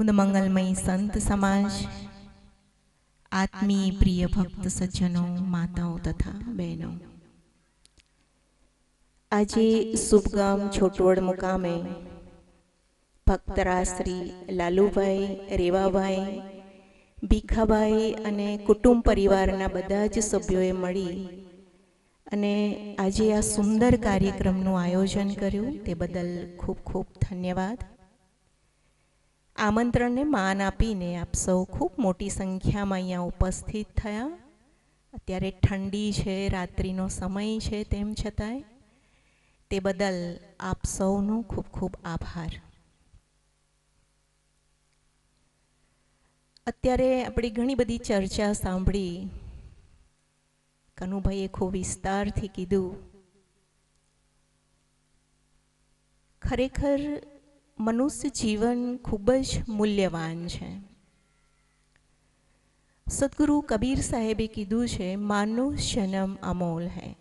મંગલમય સંત સમાજ, આત્મીય પ્રિય ભક્ત સજ્જનો, માતાઓ તથા બહેનો, આજે શુભગામ છોટવડ મુકામે ભક્તરાશ્રી લાલુભાઈ, રેવાભાઈ, ભીખાભાઈ અને કુટુંબ પરિવારના બધા જ સભ્યોએ મળી અને આજે આ સુંદર કાર્યક્રમનું આયોજન કર્યું તે બદલ ખૂબ ખૂબ ધન્યવાદ. આમંત્રણને માન આપીને આપ સૌ ખૂબ મોટી સંખ્યામાં અહીંયા ઉપસ્થિત થયા. અત્યારે ઠંડી છે, રાત્રિનો સમય છે, તેમ છતાંય તે બદલ આપ સૌનો ખૂબ ખૂબ આભાર. અત્યારે આપણી ઘણી બધી ચર્ચા સાંભળી. કનુભાઈએ ખૂબ વિસ્તારથી કીધું. ખરેખર મનુષ્ય જીવન ખૂબ જ મૂલ્યવાન છે. સદગુરુ કબીર સાહેબે કીધું છે, માનુષ જન્મ અમોલ હૈ,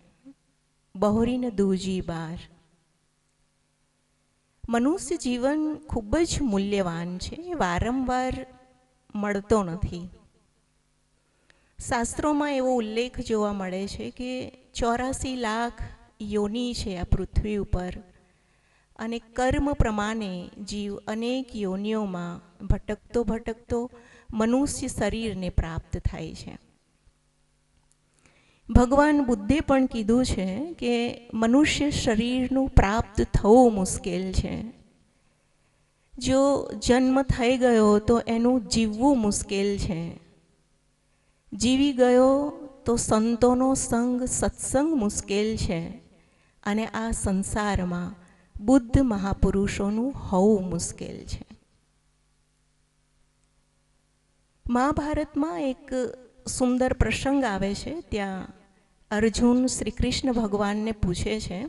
બહોરી ન દૂજી બાર. મનુષ્ય જીવન ખૂબ જ મૂલ્યવાન છે, વારંવાર મળતો નથી. શાસ્ત્રોમાં એવો ઉલ્લેખ જોવા મળે છે કે 84 લાખ યોની છે આ પૃથ્વી ઉપર અને કર્મ પ્રમાણે જીવ અનેક યોનિઓમાં ભટકતો ભટકતો મનુષ્ય શરીરને પ્રાપ્ત થાય છે. ભગવાન બુદ્ધે પણ કીધું છે કે મનુષ્ય શરીરનું પ્રાપ્ત થવું મુશ્કેલ છે. જો જન્મ થઈ ગયો તો એનું જીવવું મુશ્કેલ છે. જીવી ગયો તો સંતોનો સંગ સત્સંગ મુશ્કેલ છે અને આ સંસારમાં બુદ્ધ મહાપુરુષોનું હોવું મુશ્કેલ છે. મહાભારતમાં એક સુંદર પ્રસંગ આવે છે. ત્યાં અર્જુન શ્રી કૃષ્ણ ભગવાનને પૂછે છે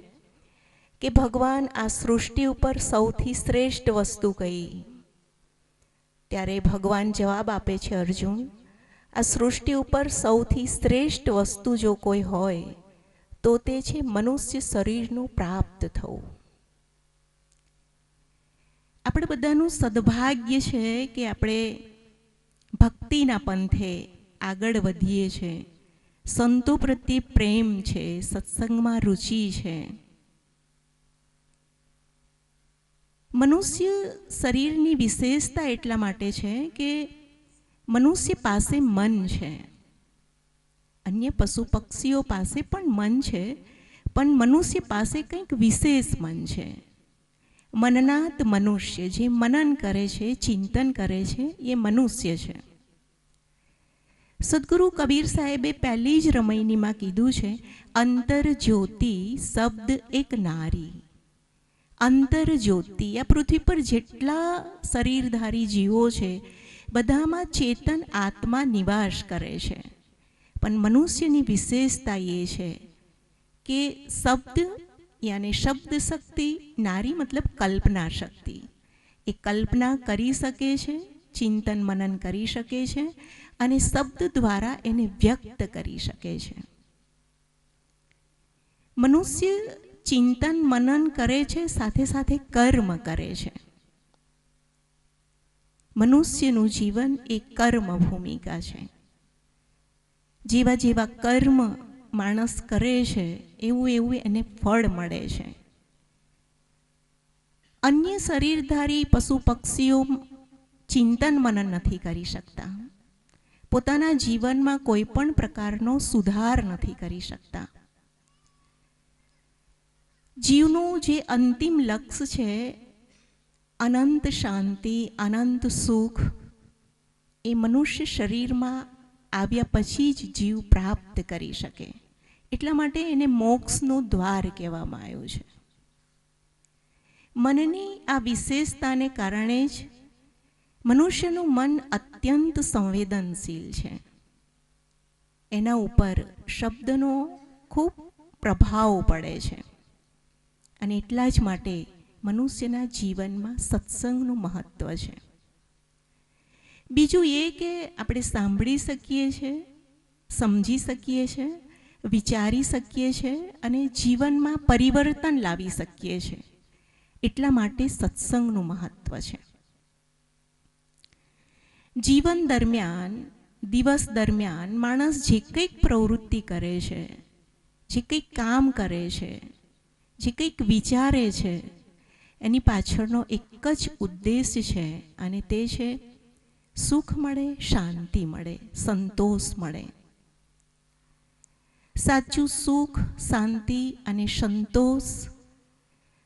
કે ભગવાન, આ સૃષ્ટિ ઉપર સૌથી શ્રેષ્ઠ વસ્તુ કઈ? ત્યારે ભગવાન જવાબ આપે છે, અર્જુન, આ સૃષ્ટિ ઉપર સૌથી શ્રેષ્ઠ વસ્તુ જો કોઈ હોય તો તે છે મનુષ્ય શરીરનું પ્રાપ્ત થવું. આપણે બધાનું સદભાગ્ય છે કે આપણે ભક્તિના પંથે આગળ વધીએ છીએ. સંતો પ્રત્યે પ્રેમ છે, સત્સંગમાં રુચિ છે. મનુષ્ય શરીરની વિશેષતા એટલા માટે છે કે મનુષ્ય પાસે મન છે. અન્ય પશુ પક્ષીઓ પાસે પણ મન છે, પણ મનુષ્ય પાસે કંઈક વિશેષ મન છે. મનનાત મનુષ્ય, જે મનન કરે છે, ચિંતન કરે છે, એ મનુષ્ય છે. સદગુરુ કબીર સાહેબે પહેલી જ રમૈનીમાં કીધું છે, અંતર જ્યોતિ શબ્દ એક નારી. અંતર જ્યોતિ, આ પૃથ્વી પર જેટલા શરીરધારી જીવો છે બધામાં ચેતન આત્મા નિવાસ કરે છે. પણ મનુષ્યની વિશેષતા એ છે કે શબ્દ યાની શબ્દ શક્તિ, નારી મતલબ કલ્પના શક્તિ. એ કલ્પના કરી શકે છે, ચિંતન મનન કરી શકે છે અને શબ્દ દ્વારા એને વ્યક્ત કરી શકે છે. મનુષ્ય ચિંતન મનન કરે છે, સાથે સાથે કર્મ કરે છે. મનુષ્યનું જીવન એ કર્મ ભૂમિકા છે. જેવા જેવા કર્મ માણસ કરે છે એવું એવું એને ફળ મળે છે. અન્ય શરીરધારી પશુ પક્ષીઓ ચિંતન મનન નથી કરી શકતા. પોતાના જીવનમાં કોઈ પણ પ્રકારનો સુધાર નથી કરી શકતા. જીવનું જે અંતિમ લક્ષ્ય છે, અનંત શાંતિ, અનંત સુખ, એ મનુષ્ય શરીરમાં આવ્યા પછી જ જીવ પ્રાપ્ત કરી શકે. એટલા માટે એને મોક્ષનું દ્વાર કહેવામાં આવ્યું છે. મનની આ વિશેષતાને કારણે જ મનુષ્યનું મન અત્યંત સંવેદનશીલ છે. એના ઉપર શબ્દનો ખૂબ પ્રભાવ પડે છે અને એટલા જ માટે મનુષ્યના જીવનમાં સત્સંગનું મહત્વ છે. બીજું એ કે આપણે સાંભળી શકીએ છીએ, સમજી શકીએ છીએ, વિચારી શકીએ છીએ અને જીવનમાં પરિવર્તન લાવી શકીએ છીએ. એટલા માટે સત્સંગનું મહત્વ છે. જીવન દરમિયાન, દિવસ દરમિયાન માણસ જે કંઈક પ્રવૃત્તિ કરે છે, જે કંઈક કામ કરે છે, જે કંઈક વિચારે છે, એની પાછળનો એક જ ઉદ્દેશ છે, અને તે છે સુખ મળે, શાંતિ મળે, સંતોષ મળે. સાચું સુખ, શાંતિ અને સંતોષ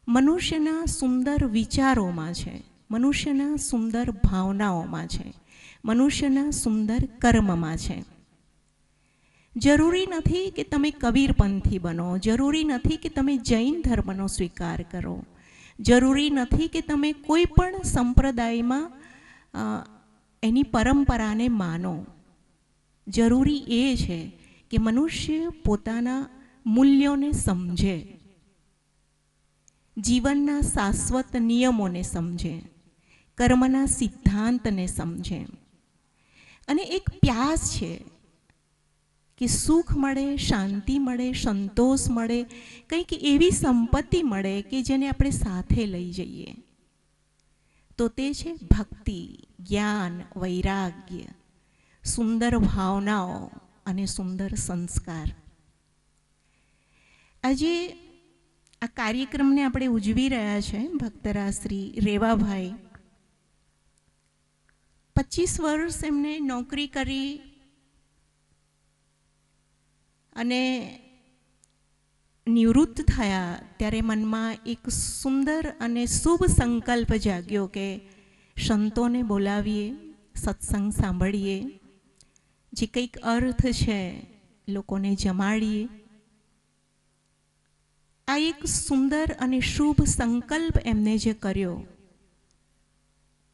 મનુષ્યના સુંદર વિચારોમાં છે, મનુષ્યના સુંદર ભાવનાઓમાં છે, મનુષ્યના સુંદર કર્મમાં છે. જરૂરી નથી કે તમે કબીરપંથી બનો, જરૂરી નથી કે તમે જૈન ધર્મનો સ્વીકાર કરો, જરૂરી નથી કે તમે કોઈ પણ સંપ્રદાયમાં એની પરંપરાને માનો. જરૂરી એ છે કે મનુષ્ય પોતાના મૂલ્યોને સમજે, જીવનના શાશ્વત નિયમોને સમજે, કર્મના સિદ્ધાંતને સમજે. અને એક પ્યાસ છે કે સુખ મળે, શાંતિ મળે, સંતોષ મળે, કંઈક એવી સંપત્તિ મળે કે જેને આપણે સાથે લઈ જઈએ. તો તે છે ભક્તિ, જ્ઞાન, વૈરાગ્ય, સુંદર ભાવનાઓ અને સુંદર સંસ્કાર. આજે આ કાર્યક્રમને આપણે ઉજવી રહ્યા છે ભક્તરા શ્રી રેવાભાઈ. 25 વર્ષ એમને નોકરી કરી અને નિવૃત્ત થયા ત્યારે મનમાં એક સુંદર અને શુભ સંકલ્પ જાગ્યો કે સંતોને બોલાવીએ, સત્સંગ સાંભળીએ, જે કંઈક અર્થ છે લોકોને જમાડીએ. આ એક સુંદર અને શુભ સંકલ્પ એમને જે કર્યો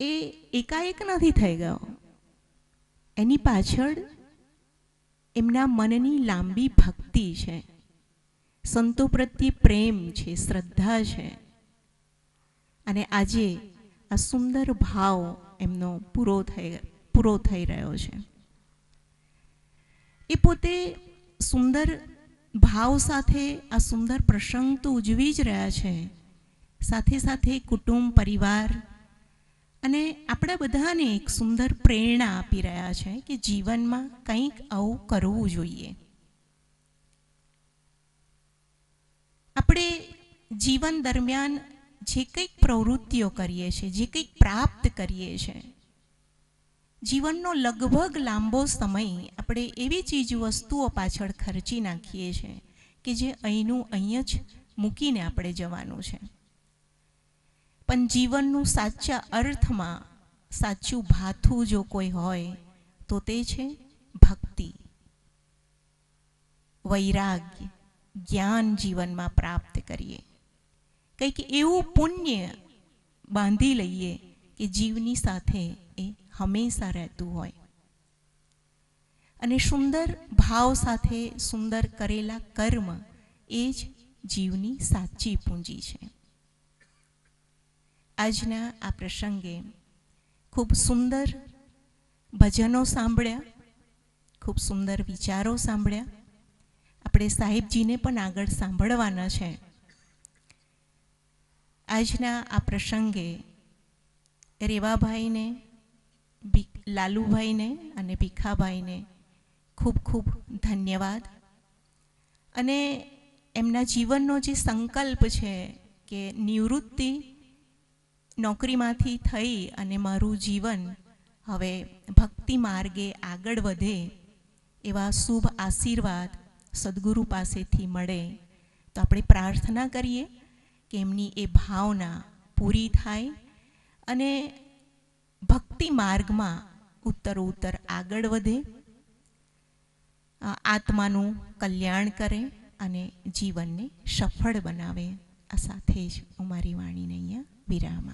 એ એકાએક નથી થઈ ગયો. એની પાછળ એમના મનની લાંબી ભક્તિ છે, સંતો પ્રત્યે પ્રેમ છે, શ્રદ્ધા છે, અને આજે આ સુંદર ભાવ એમનો પૂરો થઈ રહ્યો છે. એ પોતે સુંદર ભાવ સાથે આ સુંદર પ્રસંગ તો ઉજવી જ રહ્યા છે, સાથે સાથે કુટુંબ, પરિવાર અને આપણા બધાને એક સુંદર પ્રેરણા આપી રહ્યા છે કે જીવનમાં કંઈક આવું કરવું જોઈએ. આપણે જીવન દરમિયાન જે કંઈક પ્રવૃત્તિઓ કરીએ છીએ, જે કંઈક પ્રાપ્ત કરીએ છીએ, જીવનનો લગભગ લાંબો સમય આપણે એવી ચીજ વસ્તુઓ પાછળ ખર્ચી નાખીએ છીએ કે જે અહીંનું અહીં જ મૂકીને આપણે જવાનું છે. પણ જીવનનું સાચા અર્થમાં સાચું ભાથું જો કોઈ હોય તો તે છે ભક્તિ, વૈરાગ્ય, જ્ઞાન જીવનમાં પ્રાપ્ત કરીએ, કંઈક એવું પુણ્ય બાંધી લઈએ કે જીવની સાથે એ હંમેશા રહેતું હોય. અને સુંદર ભાવ સાથે સુંદર કરેલા કર્મ એ જ જીવની સાચી પૂંજી છે. આજના આ પ્રસંગે ખૂબ સુંદર ભજનો સાંભળ્યા, ખૂબ સુંદર વિચારો સાંભળ્યા. આપણે સાહેબજીને પણ આગળ સાંભળવાના છે. આજના આ પ્રસંગે રેવાભાઈને, લાલુભાઈને અને ભીખાભાઈને ખૂબ ખૂબ ધન્યવાદ. અને એમના જીવનનો જે સંકલ્પ છે કે નિવૃત્તિ નોકરીમાંથી થઈ અને મારું જીવન હવે ભક્તિ માર્ગે આગળ વધે, એવા શુભ આશીર્વાદ સદગુરુ પાસેથી મળે. તો આપણે પ્રાર્થના કરીએ કે એમની એ ભાવના પૂરી થાય અને ભક્તિ માર્ગમાં ઉત્તરોત્તર આગળ વધે, આત્માનું કલ્યાણ કરે અને જીવનને સફળ બનાવે. આ સાથે જ હું મારી વાણીને અહીંયા વિરામ